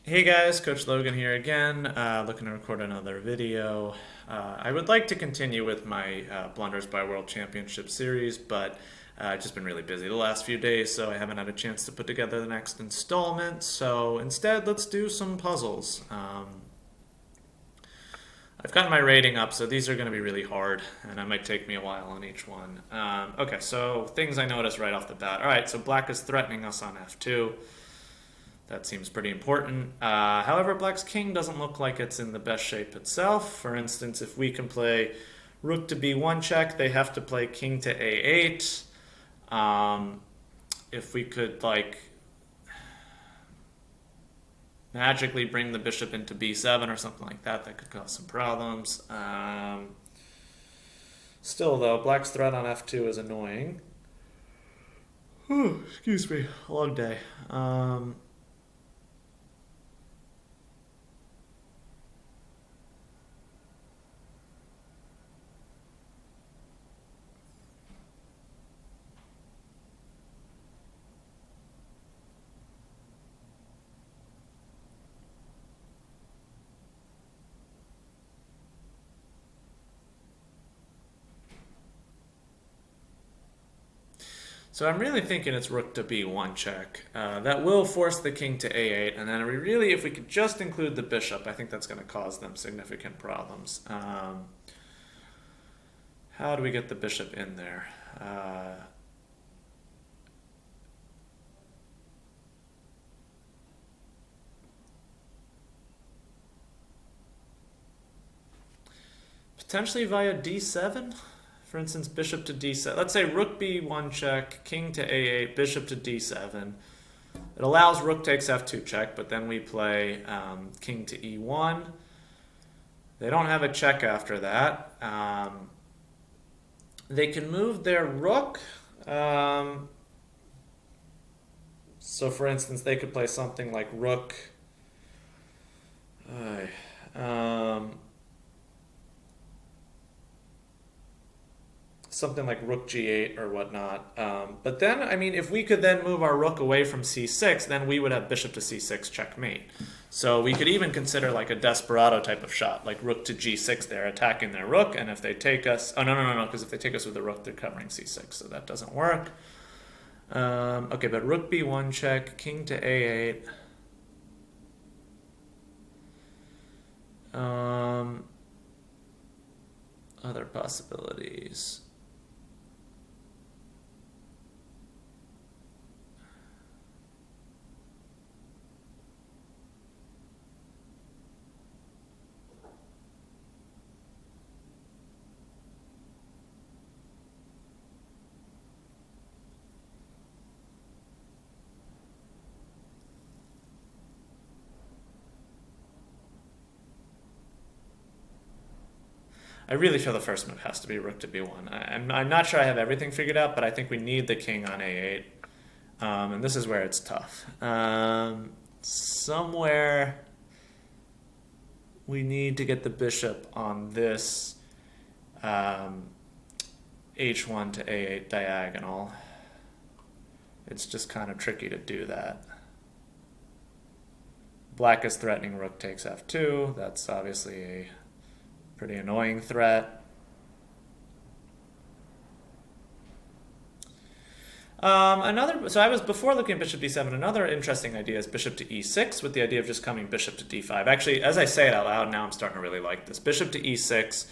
Hey guys, Coach Logan here again, looking to record another video. I would like to continue with my Blunders by World Championship series, but I've just been really busy the last few days, so I haven't had a chance to put together the next installment. So instead, let's do some puzzles. I've gotten my rating up, so these are going to be really hard, and it might take me a while on each one. Okay, so things I noticed right off the bat. All right, so black is threatening us on f2. That seems pretty important. However, black's king doesn't look like it's in the best shape itself. For instance, if we can play rook to b1 check, they have to play king to a8. If we could, like, magically bring the bishop into b7 or something like that, that could cause some problems. Still, though, black's threat on f2 is annoying. Excuse me, long day. So I'm really thinking it's rook to b1 check. That will force the king to a8, and then if we could just include the bishop, I think that's going to cause them significant problems. How do we get the bishop in there? Potentially via d7? For instance, bishop to d7. Let's say rook b1 check, king to a8, bishop to d7. It allows rook takes f2 check, but then we play king to e1. They don't have a check after that. They can move their rook. So for instance, they could play something like rook. Something like rook g8 or whatnot. But then, I mean, if we could then move our rook away from c6, then we would have bishop to c6 checkmate. So we could even consider like a desperado type of shot, like rook to g6 there, attacking their rook, and if they take us... Oh, no, because if they take us with the rook, they're covering c6, so that doesn't work. Okay, but rook b1 check, king to a8. Other possibilities. I really feel the first move has to be rook to b1. I'm not sure I have everything figured out, but I think we need the king on a8. And this is where it's tough. Somewhere we need to get the bishop on this h1 to a8 diagonal. It's just kind of tricky to do that. Black is threatening rook takes f2. That's obviously a pretty annoying threat. So I was, before looking at bishop d7, another interesting idea is bishop to e6 with the idea of just coming bishop to d5. Actually, as I say it out loud now, I'm starting to really like this. Bishop to e6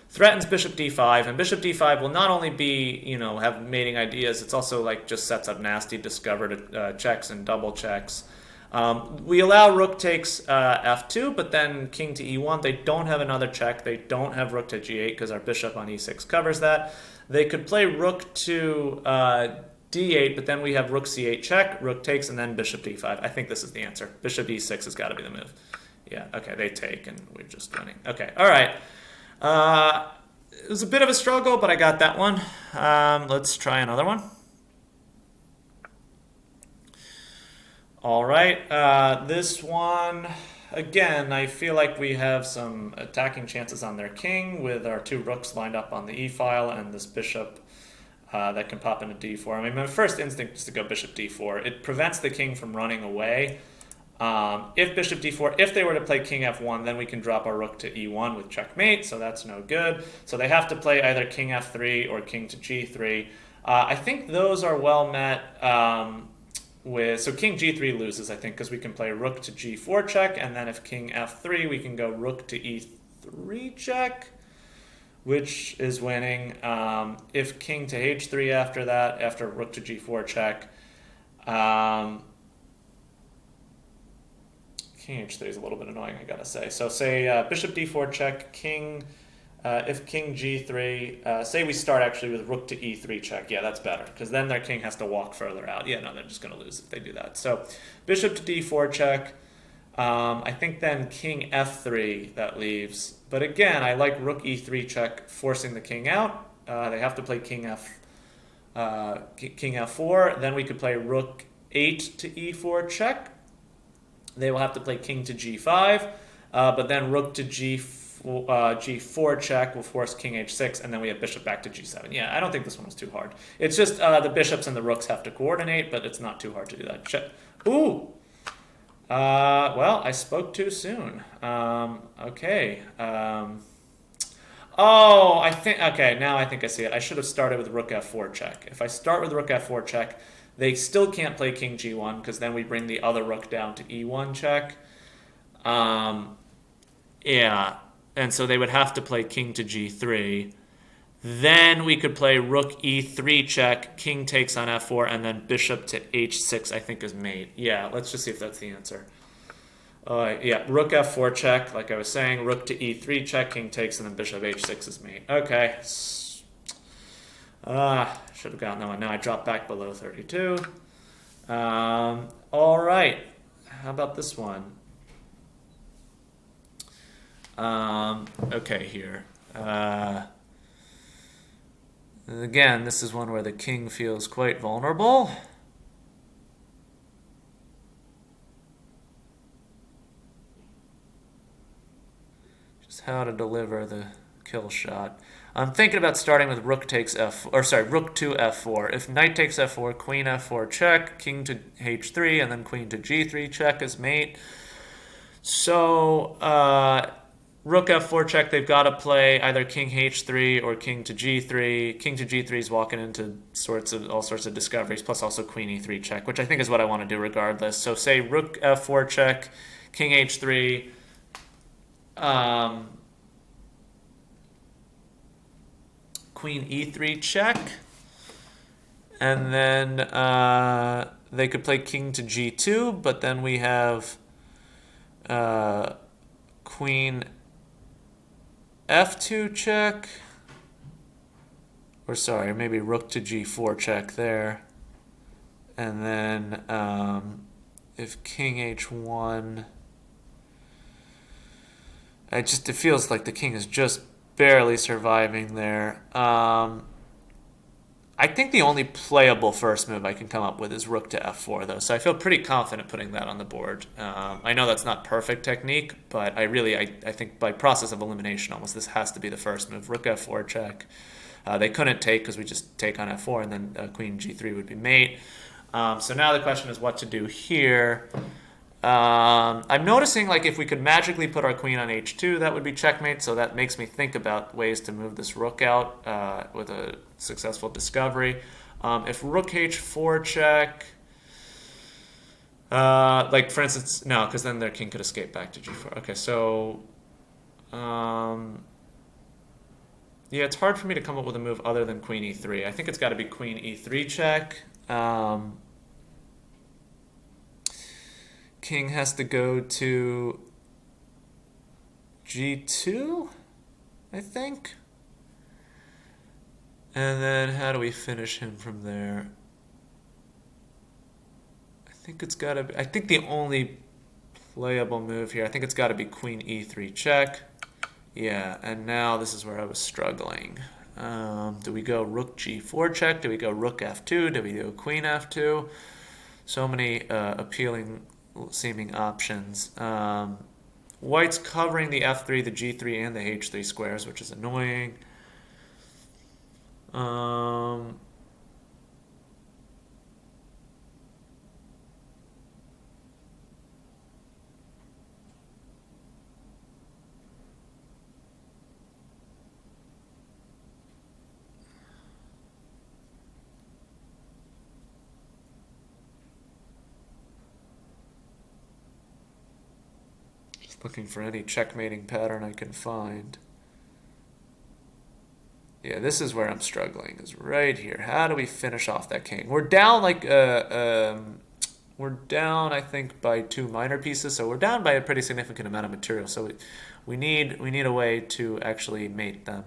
threatens bishop d5, and bishop d5 will not only be, have mating ideas, it's also like just sets up nasty discovered checks and double checks. We allow rook takes f2, but then king to e1. They don't have another check. They don't have rook to g8 because our bishop on e6 covers that. They could play rook to d8, but then we have rook c8 check, rook takes, and then bishop d5. I think this is the answer. Bishop e6 has got to be the move. Yeah, okay, they take, and we're just winning. Okay, all right. It was a bit of a struggle, but I got that one. Let's try another one. All right, this one, again, I feel like we have some attacking chances on their king with our two rooks lined up on the e-file and this bishop that can pop into d4. I mean, my first instinct is to go bishop d4. It prevents the king from running away. If bishop d4, if they were to play king f1, then we can drop our rook to e1 with checkmate, so that's no good. So they have to play either king f3 or king to g3. I think those are well met so king g3 loses, I think, because we can play rook to g4 check, and then if king f3, we can go rook to e3 check, which is winning. If king to h3 after that, after rook to g4 check, king h3 is a little bit annoying, I gotta say. So say bishop d4 check, king, if king g3, say we start actually with rook to e3 check. Yeah, that's better, because then their king has to walk further out. Yeah, no, they're just going to lose if they do that. So bishop to d4 check. I think then king f3 that leaves. But again, I like rook e3 check, forcing the king out. They have to play king f4. Then we could play rook 8 to e4 check. They will have to play king to g5, but then rook to g4 check will force king h6, and then we have bishop back to g7. Yeah, I don't think this one was too hard. It's just the bishops and the rooks have to coordinate, but it's not too hard to do that. Ooh! Well, I spoke too soon. Okay. Oh, okay, now I think I see it. I should have started with rook f4 check. If I start with rook f4 check, they still can't play king g1, because then we bring the other rook down to e1 check. Yeah, and so they would have to play king to g3. Then we could play rook e3 check, king takes on f4, and then bishop to h6, I think, is mate. Yeah, let's just see if that's the answer. Yeah, rook f4 check, like I was saying, rook to e3 check, king takes, and then bishop h6 is mate. Okay. Should have gotten that one. Now I drop back below 32. All right. How about this one? Okay, here. Again, this is one where the king feels quite vulnerable. Just how to deliver the kill shot. I'm thinking about starting with rook takes rook to f4. If knight takes f4, queen f4 check, king to h3, and then queen to g3 check is mate. So, rook f4 check, they've got to play either king h3 or king to g3. King to g3 is walking into all sorts of discoveries, plus also queen e3 check, which I think is what I want to do regardless. So say rook f4 check, king h3, queen e3 check, and then they could play king to g2, but then we have queen f2 check, or sorry, maybe rook to g4 check there, and then if king h1, it feels like the king is just barely surviving there. I think the only playable first move I can come up with is rook to f4, though, so I feel pretty confident putting that on the board. I know that's not perfect technique, but I think by process of elimination almost this has to be the first move. Rook f4 check. They couldn't take because we just take on f4, and then queen g3 would be mate. So now the question is what to do here. I'm noticing, like, if we could magically put our queen on h2, that would be checkmate, so that makes me think about ways to move this rook out with a successful discovery. If rook h4 check, like, for instance, no, because then their king could escape back to g4. Okay, so, yeah, it's hard for me to come up with a move other than queen e3. I think it's got to be queen e3 check. King has to go to g2, I think. And then how do we finish him from there? I think it's got to be, I think the only playable move here, I think it's got to be queen e3 check. Yeah, and now this is where I was struggling. Do we go rook g4 check? Do we go rook f2? Do we go queen f2? So many appealing seeming options. White's covering the f3, the g3, and the h3 squares, which is annoying. Looking for any checkmating pattern I can find. Yeah, this is where I'm struggling, is right here. How do we finish off that king? We're down like we're down, I think, by 2 minor pieces, so we're down by a pretty significant amount of material. So we need a way to actually mate them.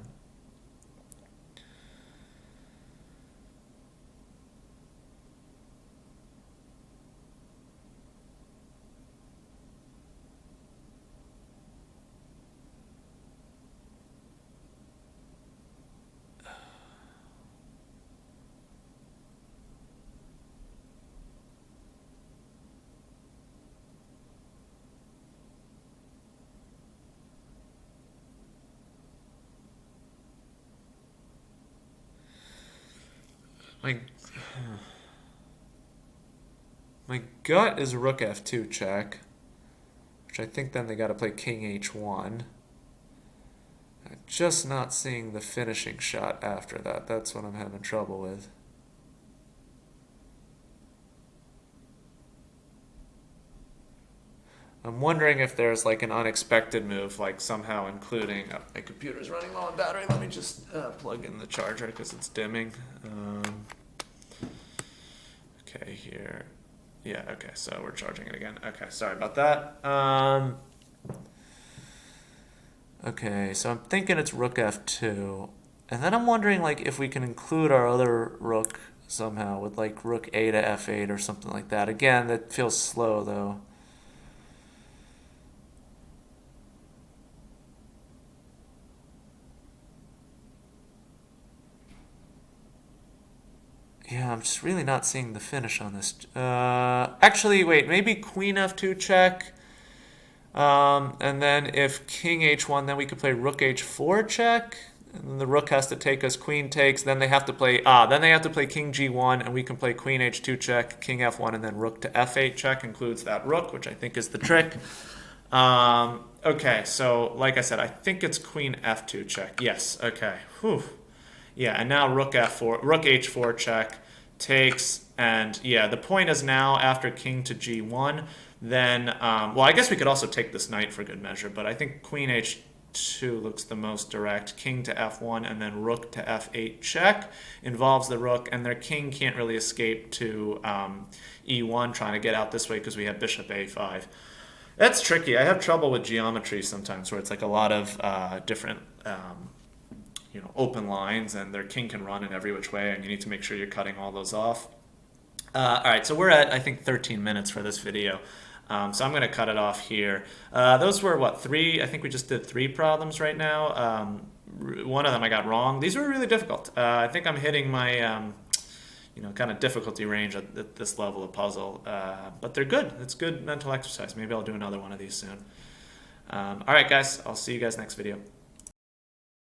My gut is rook f2 check, which I think then they got to play king h1. I'm just not seeing the finishing shot after that. That's what I'm having trouble with. I'm wondering if there's like an unexpected move, like somehow including. Oh, my computer's running low on battery. Let me just plug in the charger because it's dimming. Okay, here. Yeah, okay, so we're charging it again. Okay, sorry about that. Okay, so I'm thinking it's rook f2. And then I'm wondering like if we can include our other rook somehow with like rook a to f8 or something like that. Again, that feels slow though. Yeah, I'm just really not seeing the finish on this. Actually, wait, maybe queen f2 check. And then if king h1, then we could play rook h4 check. And then the rook has to take us, queen takes. Then they have to play king g1, and we can play queen h2 check, king f1, and then rook to f8 check includes that rook, which I think is the trick. Okay, so like I said, I think it's queen f2 check. Yes, okay. Whew. Yeah, and now rook h4 check takes, and yeah, the point is now after king to g1, then, well, I guess we could also take this knight for good measure, but I think queen h2 looks the most direct. King to f1 and then rook to f8 check involves the rook, and their king can't really escape to e1 trying to get out this way because we have bishop a5. That's tricky. I have trouble with geometry sometimes where it's like a lot of different open lines, and their king can run in every which way, and you need to make sure you're cutting all those off. All right, so we're at, I think, 13 minutes for this video. So I'm going to cut it off here. Those were, what, 3? I think we just did 3 problems right now. One of them I got wrong. These were really difficult. I think I'm hitting my kind of difficulty range at this level of puzzle. But they're good. It's good mental exercise. Maybe I'll do another one of these soon. All right, guys. I'll see you guys next video.